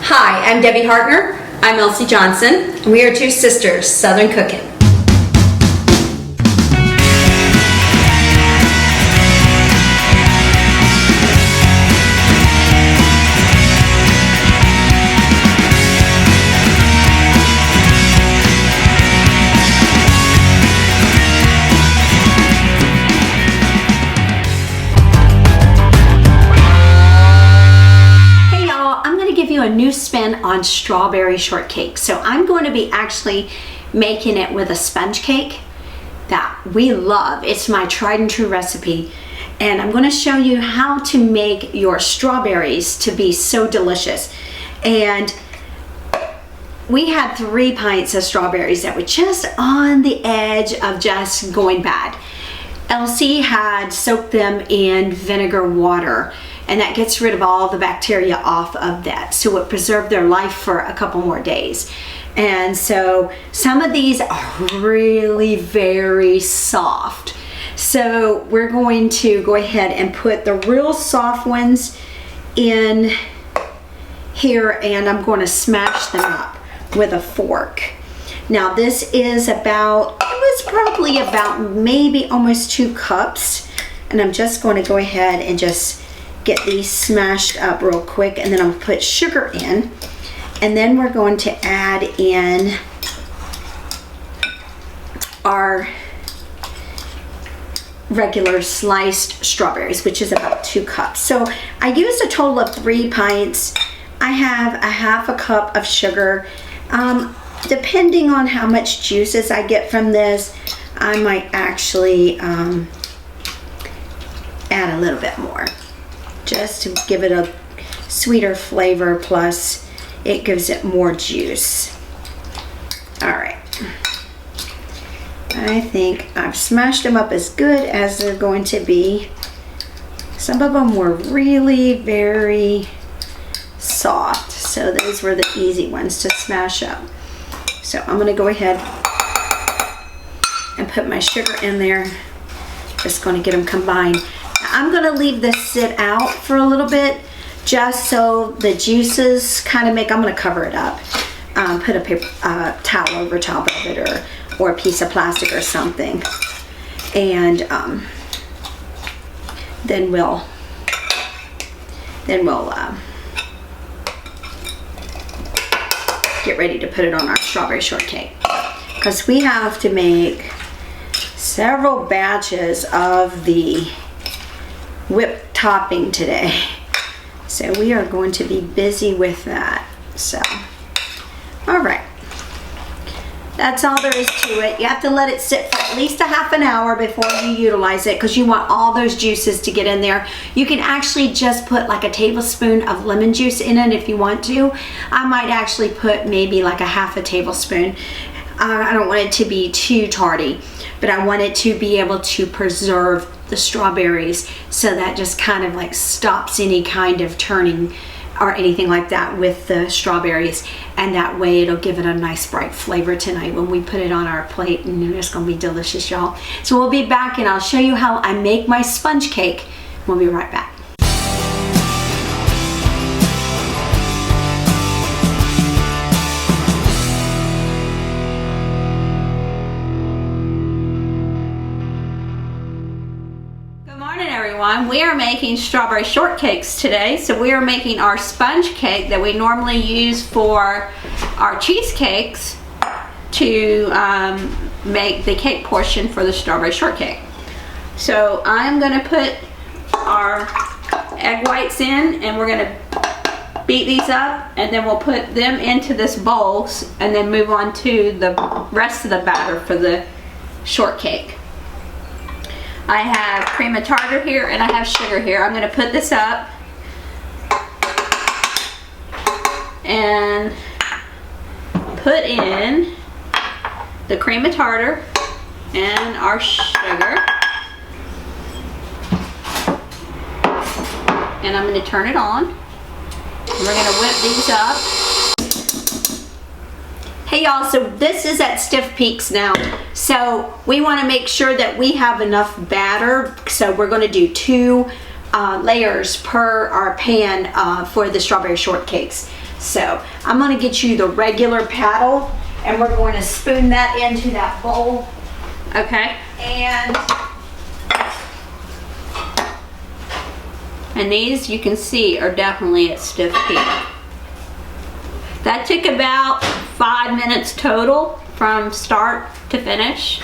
Hi, I'm Debbie Hartner. I'm Elsie Johnson. And we are two sisters, Southern Cooking. A new spin on strawberry shortcake. So I'm going to be actually making it with a sponge cake that we love. It's my tried and true recipe, and I'm going to show you how to make your strawberries to be so delicious. And we had 3 pints of strawberries that were just on the edge of just going bad. Elsie had soaked them in vinegar water, and that gets rid of all the bacteria off of that, so it preserved their life for a couple more days. And so some of these are really very soft, so we're going to go ahead and put the real soft ones in here, and I'm going to smash them up with a fork. Now this is about, it was probably about maybe almost 2 cups, and I'm just going to go ahead and just get these smashed up real quick, and then I'll put sugar in, and then we're going to add in our regular sliced strawberries, which is about 2 cups. So I used a total of 3 pints. I have a half a cup of sugar. Depending on how much juices I get from this, I might actually add a little bit more, just to give it a sweeter flavor, plus it gives it more juice. All right, I think I've smashed them up as good as they're going to be. Some of them were really very soft, so those were the easy ones to smash up. So I'm gonna go ahead and put my sugar in there. Just gonna get them combined. Now, I'm gonna leave this sit out for a little bit, just so the juices kind of make, I'm gonna cover it up. Put a paper towel over top of it, or a piece of plastic or something. And then we'll get ready to put it on our strawberry shortcake, because we have to make several batches of the whipped topping today, so we are going to be busy with that. So all right, that's all there is to it. You have to let it sit for at least a half an hour before you utilize it, because you want all those juices to get in there. You can actually just put like a tablespoon of lemon juice in it if you want to. I might actually put maybe like a half a tablespoon. I don't want it to be too tardy, but I want it to be able to preserve the strawberries, so that just kind of like stops any kind of turning or anything like that with the strawberries, and that way it'll give it a nice bright flavor tonight when we put it on our plate, and it's gonna be delicious, y'all. So we'll be back, and I'll show you how I make my sponge cake. We'll be right back. We are making strawberry shortcakes today. So we are making our sponge cake that we normally use for our cheesecakes to make the cake portion for the strawberry shortcake. So I'm going to put our egg whites in, and we're going to beat these up, and then we'll put them into this bowl, and then move on to the rest of the batter for the shortcake. I have cream of tartar here, and I have sugar here. I'm going to put this up and put in the cream of tartar and our sugar, and I'm going to turn it on. We're going to whip these up. Hey y'all, so this is at stiff peaks now. So we want to make sure that we have enough batter. So we're going to do 2 layers per our pan for the strawberry shortcakes. So I'm gonna get you the regular paddle, and we're going to spoon that into that bowl. Okay. And these, you can see, are definitely at stiff heat. That took about 5 minutes total from start to finish.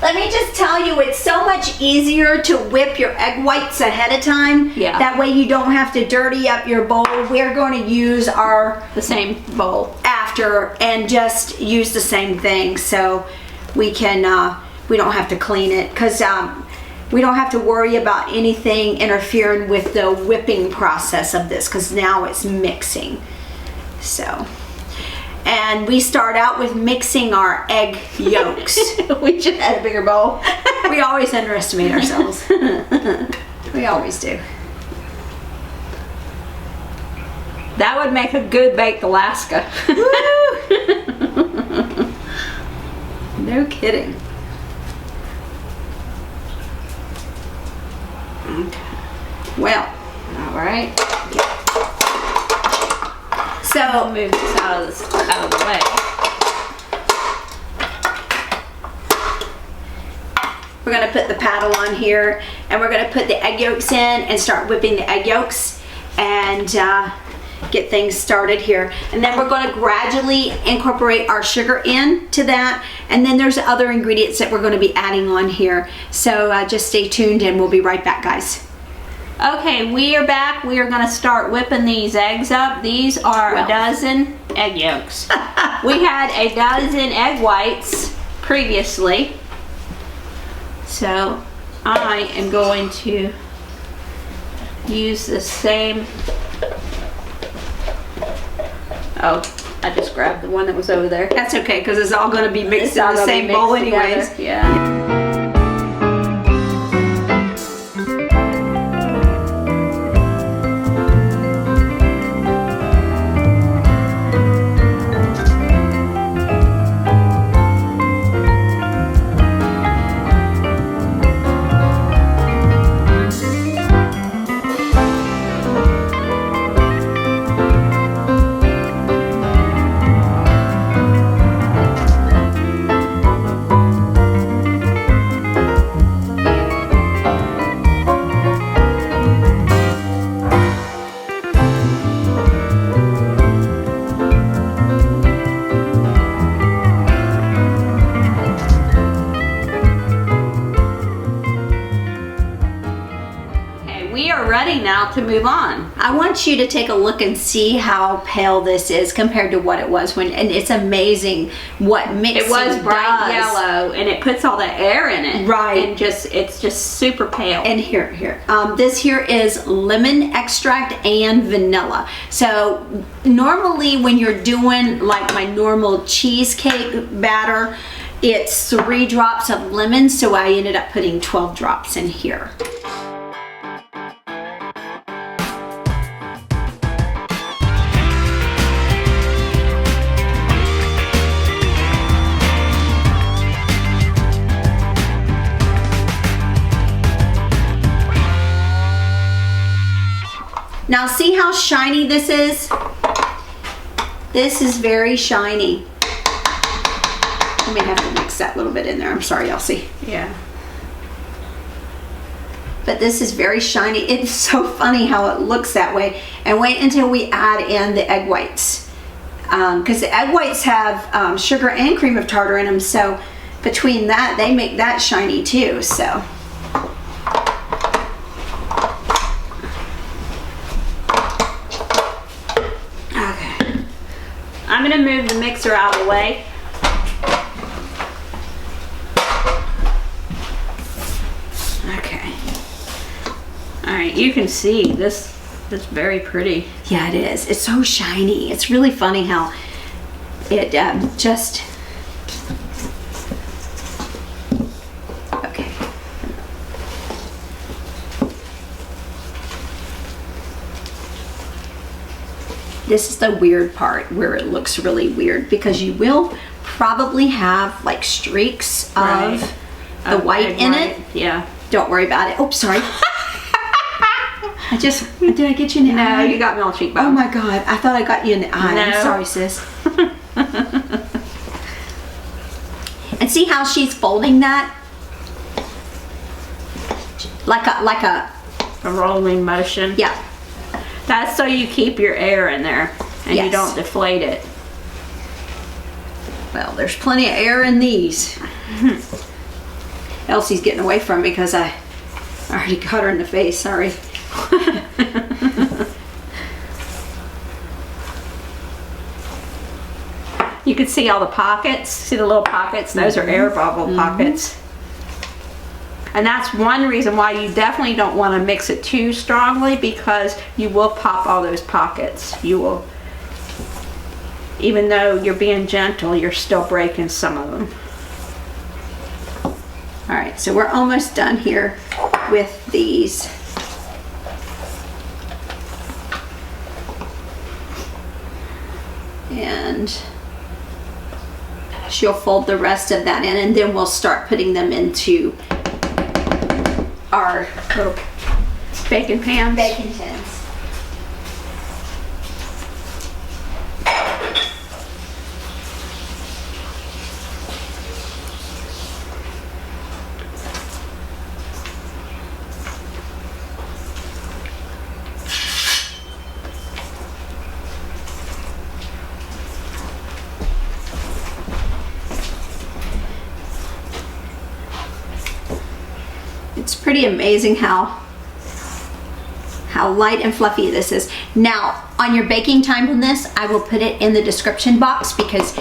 Let me just tell you, it's so much easier to whip your egg whites ahead of time. Yeah. That way you don't have to dirty up your bowl. We're going to use The same bowl. after and just use the same thing, so we can we don't have to clean it, because we don't have to worry about anything interfering with the whipping process of this, because now it's mixing. So, and we start out with mixing our egg yolks. We should have a bigger bowl. We always underestimate ourselves. We always do. That would make a good baked Alaska. No kidding. Okay. Well, All right. so I'll move this out of the way. we're gonna put the paddle on here, and we're gonna put the egg yolks in and start whipping the egg yolks and get things started here. And then we're gonna gradually incorporate our sugar into that, and then there's other ingredients that we're gonna be adding on here. So just stay tuned and we'll be right back, guys. Okay, we are back. We are going to start whipping these eggs up. These are a dozen egg yolks. We had a dozen egg whites previously. So I am going to use the same. Oh, I just grabbed the one that was over there. That's okay, because it's all gonna be mixed It's in all the gonna be same mixed bowl together. anyways. Yeah. We are ready now to move on. I want you to take a look and see how pale this is compared to what it was when, and it's amazing what mixing It was bright does. yellow, and it puts all the air in it. Right. And it's just super pale. And here, this here is lemon extract and vanilla. So normally when you're doing like my normal cheesecake batter, it's 3 drops of lemon, so I ended up putting 12 drops in here. Now see how shiny this is? This is very shiny. I may have to mix that little bit in there. I'm sorry, Elsie. Yeah. But this is very shiny. It's so funny how it looks that way. And wait until we add in the egg whites. Because the egg whites have sugar and cream of tartar in them. So between that, they make that shiny too. So. I'm going to move the mixer out of the way. Okay. All right, you can see this is very pretty. Yeah, it is. It's so shiny. It's really funny how it just... Okay. This is the weird part where it looks really weird, because you will probably have like streaks Right. of the white in it. Yeah. Don't worry about it. Oh, sorry. Did I get you in the eye? No, you got me on the cheekbone. Oh my God, I thought I got you in the eye. No. I'm sorry, sis. And see how she's folding that? Like a rolling motion. yeah. That's so you keep your air in there and you Yes. don't deflate it. Well, there's plenty of air in these. Elsie's getting away from me because I already got her in the face. Sorry. You can see all the pockets. See the little pockets? Those are air bubble pockets. And that's one reason why you definitely don't want to mix it too strongly, because you will pop all those pockets. You will, even though you're being gentle, you're still breaking some of them. All right, so we're almost done here with these. And she'll fold the rest of that in, and then we'll start putting them into our Little baking pans. baking tins. It's pretty amazing how light and fluffy this is. Now, on your baking time on this, I will put it in the description box, because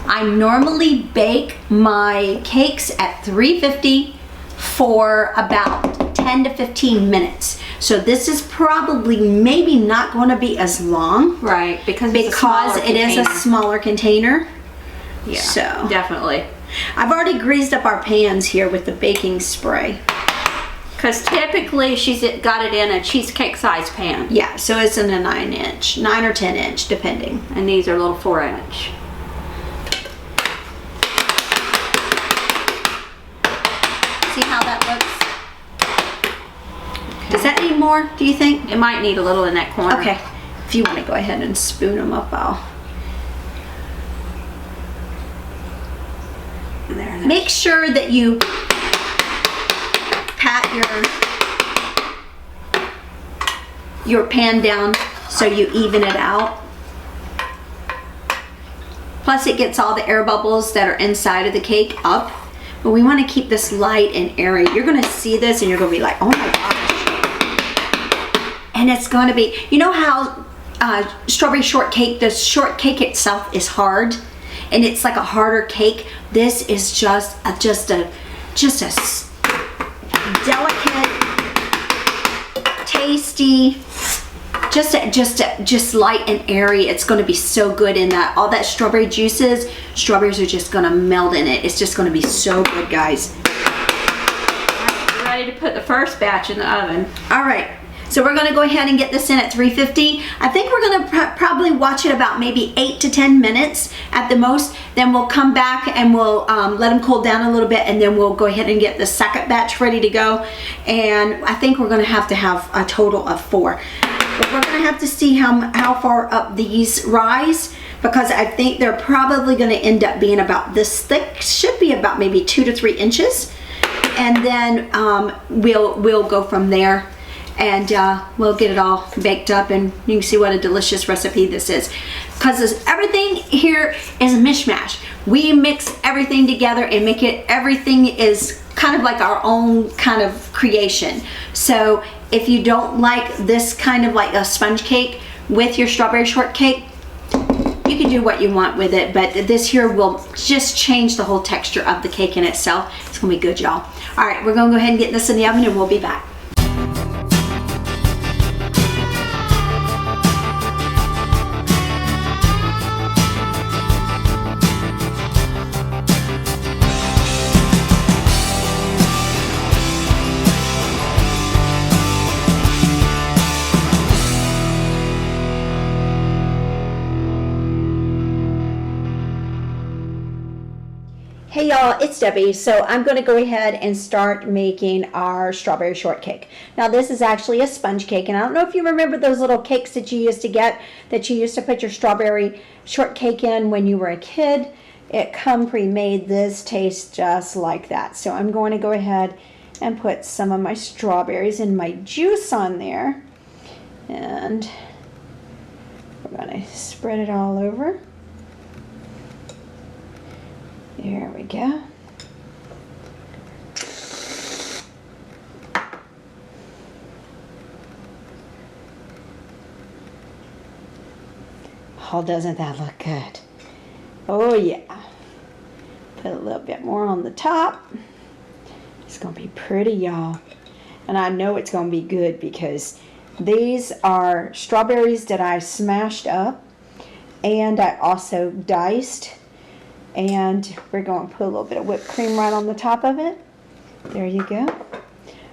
I normally bake my cakes at 350 for about 10 to 15 minutes. So this is probably maybe not going to be as long. Right, because It is a smaller container. Yeah, So definitely. I've already greased up our pans here with the baking spray. Because typically she's got it in a cheesecake size pan. Yeah, so it's in a 9 or 10 inch, depending. And these are little 4-inch. See how that looks? Does that need more, do you think? It might need a little in that corner. Okay, if you want to go ahead and spoon them up, I'll. There. Make sure that you pat your pan down so you even it out. Plus it gets all the air bubbles that are inside of the cake up. But we want to keep this light and airy. You're going to see this and you're going to be like, oh my gosh. And it's going to be, you know how strawberry shortcake, the shortcake itself is hard and it's like a harder cake. This is just a delicate, tasty, just light and airy. It's going to be so good in that. All that strawberry juices, strawberries are just going to melt in it. It's just going to be so good, guys. We're ready to put the first batch in the oven. All right. So we're going to go ahead and get this in at 350. I think we're going to probably watch it about maybe 8 to 10 minutes at the most. Then we'll come back and we'll let them cool down a little bit, and then we'll go ahead and get the second batch ready to go. And I think we're going to have a total of 4. But we're going to have to see how far up these rise, because I think they're probably going to end up being about this thick. Should be about maybe 2 to 3 inches. And then we'll go from there. And we'll get it all baked up, and you can see what a delicious recipe this is. Because everything here is a mishmash. We mix everything together and make it, everything is kind of like our own kind of creation. So if you don't like this kind of like a sponge cake with your strawberry shortcake, you can do what you want with it, but this here will just change the whole texture of the cake in itself. It's gonna be good, y'all. All right, we're gonna go ahead and get this in the oven and we'll be back. Hey y'all, it's Debbie. So I'm going to go ahead and start making our strawberry shortcake. Now this is actually a sponge cake, and I don't know if you remember those little cakes that you used to get, that you used to put your strawberry shortcake in when you were a kid. It come pre-made. This tastes just like that. So I'm going to go ahead and put some of my strawberries and my juice on there. And we're going to spread it all over. There we go. Oh, doesn't that look good? Oh yeah. Put a little bit more on the top. It's gonna be pretty, y'all. And I know it's gonna be good because these are strawberries that I smashed up and I also diced. And we're going to put a little bit of whipped cream right on the top of it. There you go.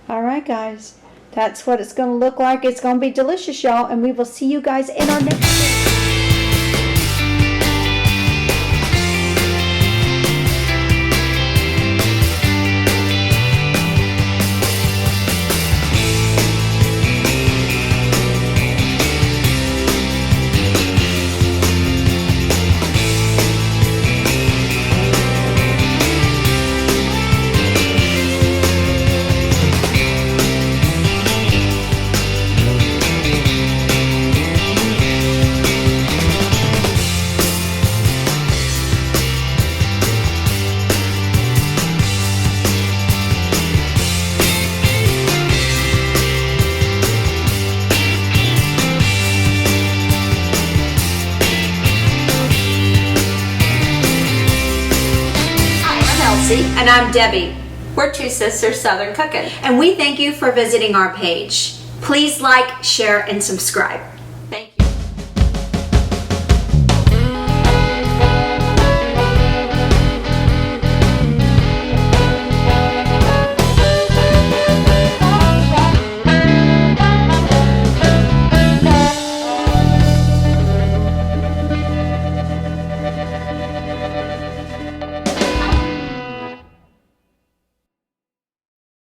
All right, guys. That's what it's going to look like. It's going to be delicious, y'all. And we will see you guys in our next video. And I'm Debbie. We're two sisters Southern cooking. And we thank you for visiting our page. Please like, share, and subscribe.